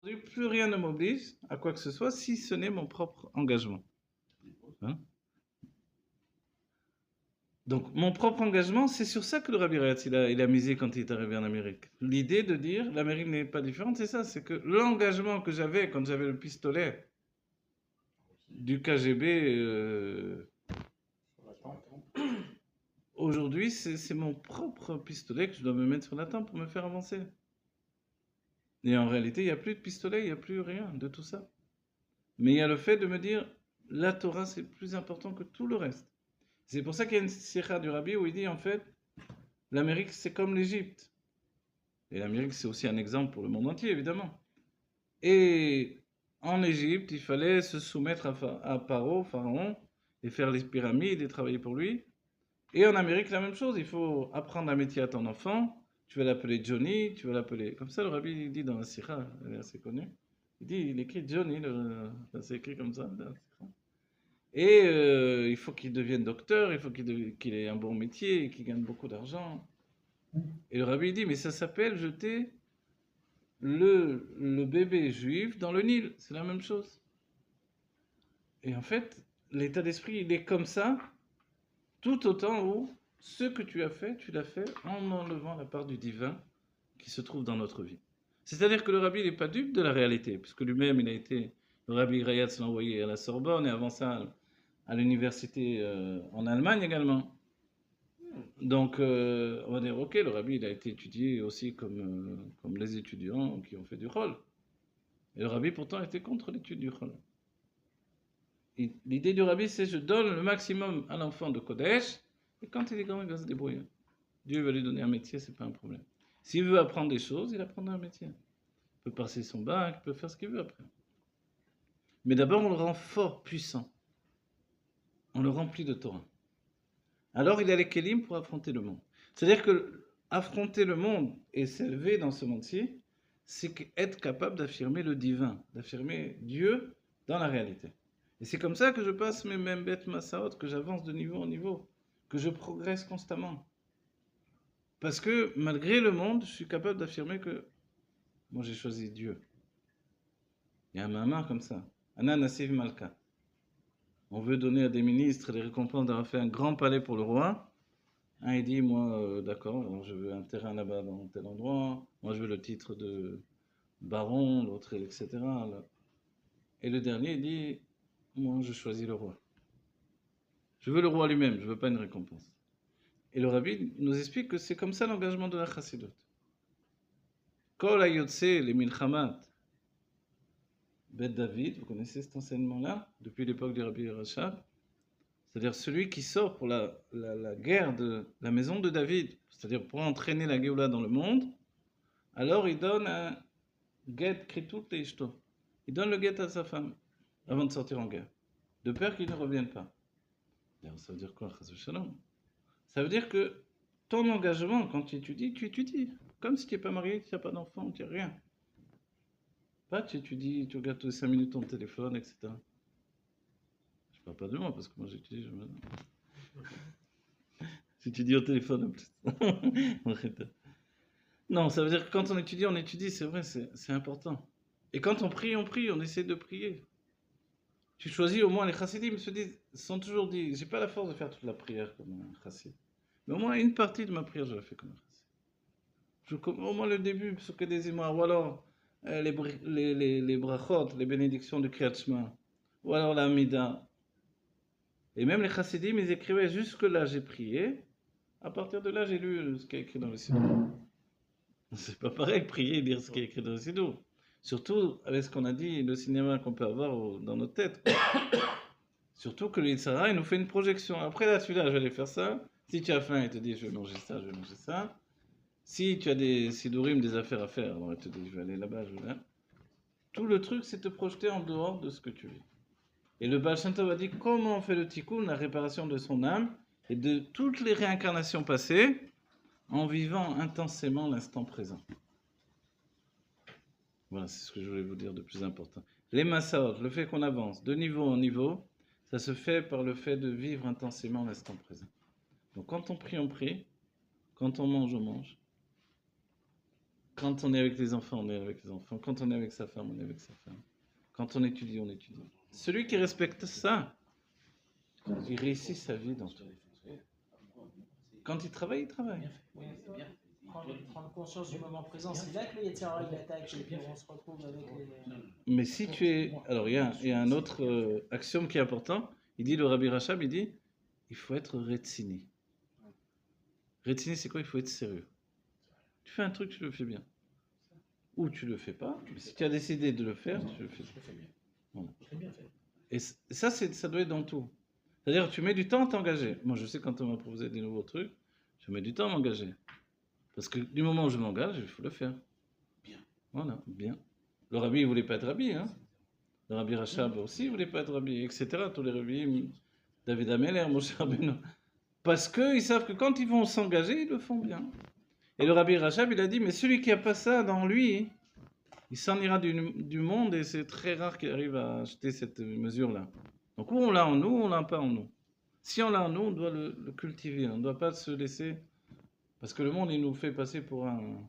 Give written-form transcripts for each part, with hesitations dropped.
Plus rien ne m'oblige à quoi que ce soit si ce n'est mon propre engagement. Hein. Donc, mon propre engagement, c'est sur ça que le Rabbi Rayatz, il a misé quand il est arrivé en Amérique. L'idée de dire l'Amérique n'est pas différente, c'est ça, c'est que l'engagement que j'avais quand j'avais le pistolet du KGB, aujourd'hui, c'est mon propre pistolet que je dois me mettre sur la tempe pour me faire avancer. Et en réalité, il n'y a plus de pistolet, il n'y a plus rien de tout ça. Mais il y a le fait de me dire, la Torah, c'est plus important que tout le reste. C'est pour ça qu'il y a une sikha du Rabbi où il dit, en fait, l'Amérique, c'est comme l'Égypte. Et l'Amérique, c'est aussi un exemple pour le monde entier, évidemment. Et en Égypte, il fallait se soumettre à Pharaon, et faire les pyramides et travailler pour lui. Et en Amérique, la même chose. Il faut apprendre un métier à ton enfant. Tu vas l'appeler Johnny, tu vas l'appeler. Comme ça, le Rabbi il dit dans la sikha, elle est assez connue. Il écrit Johnny, c'est écrit comme ça dans la sikha. Et il faut qu'il devienne docteur, il faut qu'il ait un bon métier, qu'il gagne beaucoup d'argent. Et le Rabbi dit, mais ça s'appelle jeter le bébé juif dans le Nil. C'est la même chose. Et en fait, l'état d'esprit, il est comme ça, tout autant où ce que tu as fait, tu l'as fait en enlevant la part du divin qui se trouve dans notre vie. C'est-à-dire que le Rabbi n'est pas dupe de la réalité, puisque lui-même, il a été, le Rabbi Rayatz l'a envoyé à la Sorbonne et avant ça à l'université en Allemagne également. Donc, on va dire, ok, le Rabbi, il a été étudié aussi comme les étudiants qui ont fait du rôle. Et le Rabbi, pourtant, était contre l'étude du rôle. L'idée du Rabbi, c'est je donne le maximum à l'enfant de Kodesh, et quand il est grand, il va se débrouiller. Dieu va lui donner un métier, c'est pas un problème. S'il veut apprendre des choses, il apprendra un métier. Il peut passer son bac, il peut faire ce qu'il veut après. Mais d'abord, on le rend fort, puissant. On le remplit de Torah. Alors, il a les kelim pour affronter le monde. C'est-à-dire que affronter le monde et s'élever dans ce monde-ci, c'est être capable d'affirmer le divin, d'affirmer Dieu dans la réalité. Et c'est comme ça que je passe mes mêmes bêtes massaot, que j'avance de niveau en niveau, que je progresse constamment. Parce que malgré le monde, je suis capable d'affirmer que moi j'ai choisi Dieu. Il y a un mamar comme ça. Anna Nassiv Malka. On veut donner à des ministres les récompenses d'avoir fait un grand palais pour le roi. Un, il dit, moi, d'accord, alors je veux un terrain là-bas dans tel endroit. Moi, je veux le titre de baron, l'autre, etc. Et le dernier, il dit, moi, je choisis le roi. Je veux le roi lui-même, je ne veux pas une récompense. Et le Rabbi nous explique que c'est comme ça l'engagement de la Chassidut. Kol hayotse les milchamat Bet David, vous connaissez cet enseignement-là, depuis l'époque du Rabbi Rachab, c'est-à-dire celui qui sort pour la guerre de la maison de David, c'est-à-dire pour entraîner la Géoula dans le monde, alors il donne un get kritout et ishto. Il donne le get à sa femme avant de sortir en guerre, de peur qu'il ne revienne pas. Ça veut dire quoi, Chas v'shalom? Ça veut dire que ton engagement, quand tu étudies. Comme si tu n'es pas marié, tu n'as pas d'enfant, tu n'as rien. Pas tu étudies, tu regardes tous les 5 minutes ton téléphone, etc. Je parle pas de moi parce que moi j'étudie. J'étudie au téléphone en plus. Non, ça veut dire que quand on étudie, c'est vrai, c'est important. Et quand on prie, on essaie de prier. Tu choisis au moins, les chassidim sont toujours dit, j'ai pas la force de faire toute la prière comme un chassid. Mais au moins une partie de ma prière, je la fais comme un chassid. Au moins le début, ce que des imams, ou alors les brachot, les bénédictions du Kriyat Shema, ou alors la Amida. Et même les chassidim, ils écrivaient jusque-là, j'ai prié. À partir de là, j'ai lu ce qui est écrit dans le Siddur. C'est pas pareil, prier et lire ce qui est écrit dans le Siddur. Surtout avec ce qu'on a dit, le cinéma qu'on peut avoir dans nos têtes. Surtout que le Yitzhara, il nous fait une projection. Après là, celui-là, je vais aller faire ça. Si tu as faim, il te dit, je vais manger ça, je vais manger ça. Si tu as des sidurim, des affaires à faire, alors il te dit, je vais aller là-bas, je vais là. Tout le truc, c'est te projeter en dehors de ce que tu vis. Et le Baal Shem Tov a dit comment on fait le tikkun, la réparation de son âme, et de toutes les réincarnations passées, en vivant intensément l'instant présent. Voilà, c'est ce que je voulais vous dire de plus important. Les massaot, le fait qu'on avance de niveau en niveau, ça se fait par le fait de vivre intensément l'instant présent. Donc quand on prie, on prie. Quand on mange, on mange. Quand on est avec les enfants, on est avec les enfants. Quand on est avec sa femme, on est avec sa femme. Quand on étudie, on étudie. Celui qui respecte ça, il réussit sa vie dans tout. Quand il travaille, il travaille. Oui, c'est bien. Prendre conscience du moment présent, c'est là que le Yetzirah il attaque et puis on se retrouve avec les. Mais si tu es... Alors, il y a un autre axiome qui est important. Il dit, le Rabbi Rachab, il dit, il faut être retsini. Retsini, c'est quoi? Il faut être sérieux. Tu fais un truc, tu le fais bien. Ou tu le fais pas. Mais si tu as décidé de le faire, tu le fais. Je le fais bien. Voilà. Très bien fait. Et ça, ça doit être dans tout. C'est-à-dire, tu mets du temps à t'engager. Moi, je sais quand on m'a proposé des nouveaux trucs, je mets du temps à m'engager. Parce que du moment où je m'engage, il faut le faire. Bien. Voilà, bien. Le rabbi, il voulait pas être rabbi, hein. Le rabbi Rachab aussi, il voulait pas être rabbi, etc. Tous les rabbis, David Ameller, Moshe Rabbeinu. Parce qu'ils savent que quand ils vont s'engager, ils le font bien. Et le rabbi Rachab, il a dit, mais celui qui n'a pas ça dans lui, il s'en ira du monde et c'est très rare qu'il arrive à acheter cette mesure-là. Donc ou on l'a en nous, ou on l'a pas en nous. Si on l'a en nous, on doit le cultiver. On ne doit pas se laisser... Parce que le monde, il nous fait passer pour un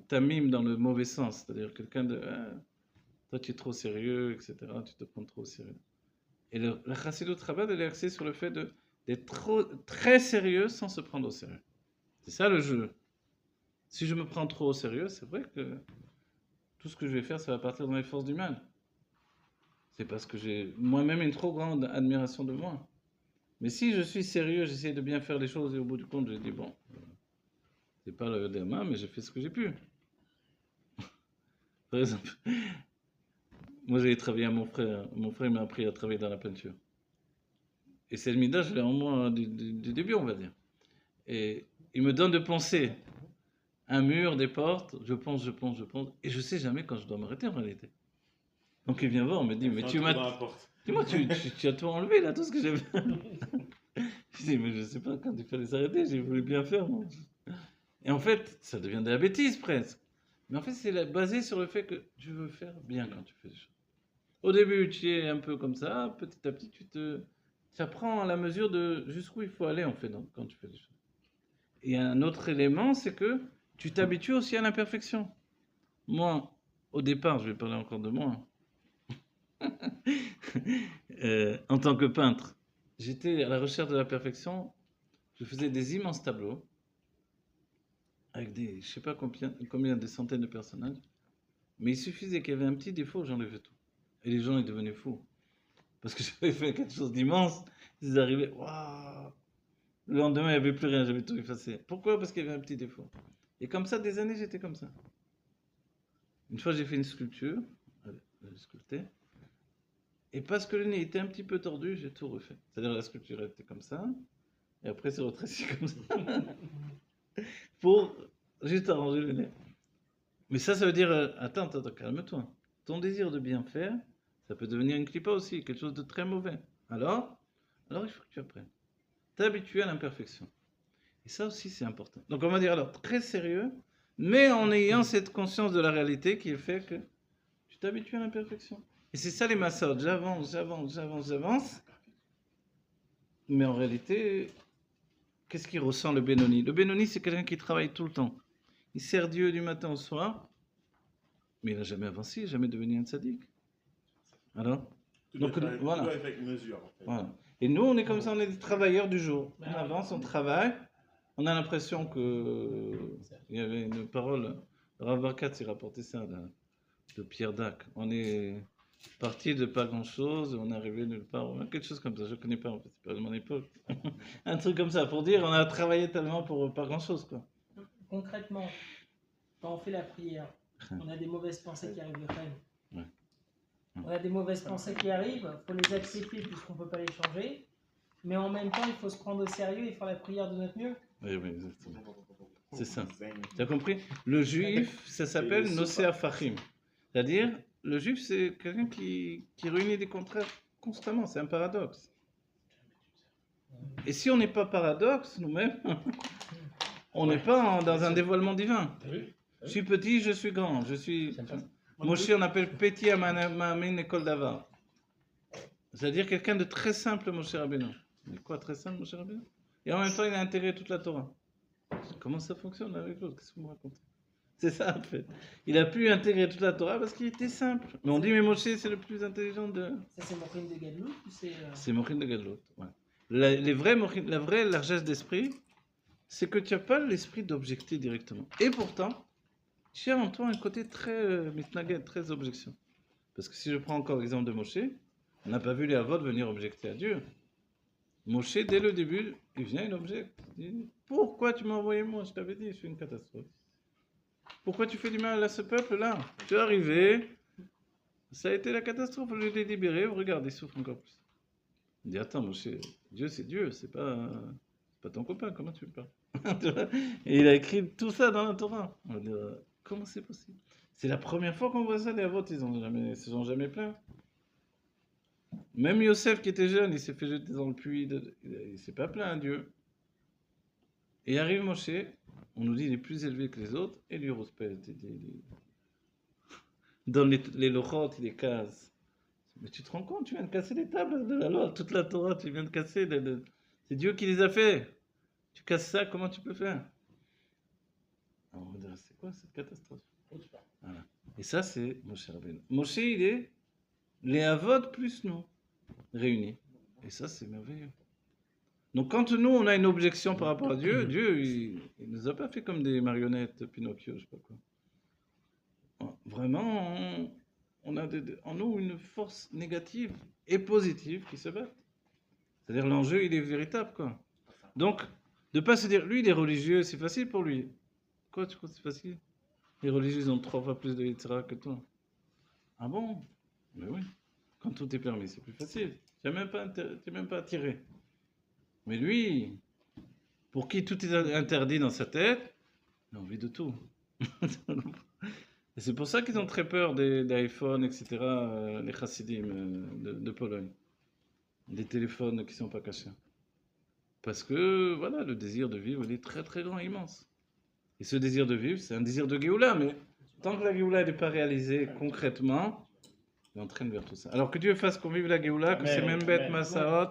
tamim dans le mauvais sens. C'est-à-dire quelqu'un de... toi, tu es trop sérieux, etc. Tu te prends trop au sérieux. Et la Chassidut Chabad, elle est axée sur le fait d'être très sérieux sans se prendre au sérieux. C'est ça le jeu. Si je me prends trop au sérieux, c'est vrai que tout ce que je vais faire, ça va partir dans les forces du mal. C'est parce que j'ai moi-même une trop grande admiration de moi. Mais si je suis sérieux, j'essaie de bien faire les choses et au bout du compte, je dis bon, c'est pas le Dema, mais j'ai fait ce que j'ai pu. Par exemple, moi j'ai travaillé à mon frère m'a appris à travailler dans la peinture. Et cette mida, je l'ai en moi du début, on va dire. Et il me donne de penser un mur, des portes, je pense, et je sais jamais quand je dois m'arrêter en réalité. Donc il vient voir, on me dit, mais tu m'as... Dis-moi, tu as tout enlevé là, tout ce que j'avais. Je dis, mais je sais pas quand il fallait s'arrêter, j'ai voulu bien faire, moi. Et en fait, ça devient de la bêtise presque. Mais en fait, c'est basé sur le fait que tu veux faire bien quand tu fais des choses. Au début, tu es un peu comme ça, petit à petit, ça prend à la mesure de jusqu'où il faut aller en fait quand tu fais des choses. Et un autre élément, c'est que tu t'habitues aussi à l'imperfection. Moi, au départ, je vais parler encore de moi, en tant que peintre, j'étais à la recherche de la perfection. Je faisais des immenses tableaux avec des, je sais pas combien des centaines de personnages, mais il suffisait qu'il y avait un petit défaut, j'enlevais tout. Et les gens, ils devenaient fous. Parce que j'avais fait quelque chose d'immense, ils arrivaient, waouh! Le lendemain, il n'y avait plus rien, j'avais tout effacé. Pourquoi? Parce qu'il y avait un petit défaut. Et comme ça, des années, j'étais comme ça. Une fois, j'ai fait une sculpture, j'ai sculpté, et parce que le nez était un petit peu tordu, j'ai tout refait. C'est-à-dire la sculpture était comme ça, et après c'est rétréci comme ça, pour juste arranger le nez. Mais ça veut dire, attends, calme-toi. Ton désir de bien faire, ça peut devenir une clipa aussi, quelque chose de très mauvais. Alors il faut que tu apprennes. T'habituer à l'imperfection. Et ça aussi, c'est important. Donc on va dire alors très sérieux, mais en ayant cette conscience de la réalité qui fait que tu t'habitues à l'imperfection. Et c'est ça les massot. J'avance. Mais en réalité, qu'est-ce qu'il ressent le Benoni? Le Benoni, c'est quelqu'un qui travaille tout le temps. Il sert Dieu du matin au soir, mais il n'a jamais avancé, jamais devenu un tzaddik. Alors Donc voilà. Tout avec mesure. En fait. Voilà. Et nous, on est comme ça, on est des travailleurs du jour. On avance, on travaille. On a l'impression que... Il y avait une parole, Rav Barkat s'est rapporté ça de Pierre Dac. On est parti de pas grand-chose, on est arrivé nulle part. Quelque chose comme ça, je ne connais pas en fait, c'est pas de mon époque. Un truc comme ça, pour dire on a travaillé tellement pour pas grand-chose, quoi. Concrètement, quand on fait la prière, on a des mauvaises pensées qui arrivent de Khaïm. Ouais. On a des mauvaises pensées qui arrivent, il faut les accepter puisqu'on ne peut pas les changer. Mais en même temps, il faut se prendre au sérieux et faire la prière de notre mieux. Oui, exactement. C'est ça. Tu as compris? Le juif, ça s'appelle Nosea Fahim. C'est-à-dire, le juif, c'est quelqu'un qui réunit des contraires constamment. C'est un paradoxe. Et si on n'est pas paradoxe, nous-mêmes, on n'est pas dans un dévoilement divin. Je suis petit, je suis grand. Je suis... Moshe, on appelle Petit Amamin Ekol Davar. C'est-à-dire quelqu'un de très simple, Moshe Rabbeinu. Mais quoi, très simple, Moshe Rabbeinu? Et en même temps, il a intégré toute la Torah. Comment ça fonctionne avec l'autre? Qu'est-ce que vous me racontez? C'est ça en fait. Il a pu intégrer toute la Torah parce qu'il était simple. Mais on dit, mais Moshe, c'est le plus intelligent de... Ça, c'est Morin de Gadlut ou c'est... C'est Morin de Gadlut, ouais. La vraie largesse d'esprit, c'est que tu n'as pas l'esprit d'objecter directement. Et pourtant, tu as en toi un côté très mitnaged, très objection. Parce que si je prends encore l'exemple de Moshe, on n'a pas vu les Avot venir objecter à Dieu. Moshe, dès le début, il vient, il objecte. Il dit, pourquoi tu m'as envoyé moi? Je t'avais dit, je suis une catastrophe. Pourquoi tu fais du mal à ce peuple-là? Tu es arrivé, ça a été la catastrophe, je l'ai libéré, regarde, il souffre encore plus. Il dit, attends, Moshe, Dieu, c'est pas ton copain, comment tu me parles? Et il a écrit tout ça dans la Torah. On va dire, comment c'est possible? C'est la première fois qu'on voit ça, les Avot, ils se sont jamais plaints. Même Yosef qui était jeune, il s'est fait jeter dans le puits, il s'est pas plaint à Dieu. Et arrive Moshe, on nous dit il est plus élevé que les autres, et lui respecte. Dans les lochot, il les casse. Mais tu te rends compte, tu viens de casser les tables de la loi, toute la Torah, tu viens de casser. C'est Dieu qui les a fait. Tu casses ça, comment tu peux faire? Alors on va dire, c'est quoi cette catastrophe? Voilà. Et ça, c'est Moshe Rabbeinu. Moshe, il est les Avot plus nous, réunis. Et ça, c'est merveilleux. Donc, quand nous, on a une objection par rapport à Dieu, il ne nous a pas fait comme des marionnettes, Pinocchio, je sais pas quoi. Vraiment, on a en nous une force négative et positive qui se battent. C'est-à-dire, l'enjeu, il est véritable, quoi. Donc, de ne pas se dire, lui, il est religieux, c'est facile pour lui. Quoi, tu crois que c'est facile? Les religieux, ils ont 3 fois plus de Yitzhak que toi. Ah bon? Mais oui. Quand tout est permis, c'est plus facile. Tu n'es même pas attiré. Mais lui, pour qui tout est interdit dans sa tête, il a envie de tout. Et c'est pour ça qu'ils ont très peur des iPhones, etc., les chassidim de Pologne. Des téléphones qui ne sont pas cachés. Parce que, voilà, le désir de vivre, il est très très grand, immense. Et ce désir de vivre, c'est un désir de Géoula, mais tant que la Géoula n'est pas réalisée concrètement, il entraîne vers tout ça. Alors que Dieu fasse qu'on vive la Géoula, que c'est même bête, Massaot,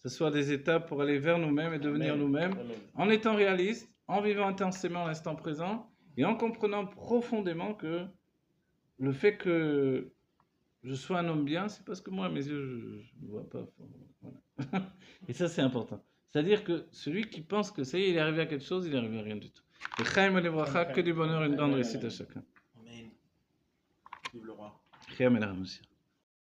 ce soit des étapes pour aller vers nous-mêmes et devenir nous-mêmes, en étant réaliste, en vivant intensément l'instant présent, et en comprenant profondément que le fait que je sois un homme bien, c'est parce que moi, à mes yeux, je ne vois pas. Voilà. Et ça, c'est important. C'est-à-dire que celui qui pense que ça y est, il est arrivé à quelque chose, il n'est arrivé à rien du tout. Et Chaim et Livracha, que du bonheur et une grande réussite à chacun. Amen. Vive le roi. Chaim et la Ramossia.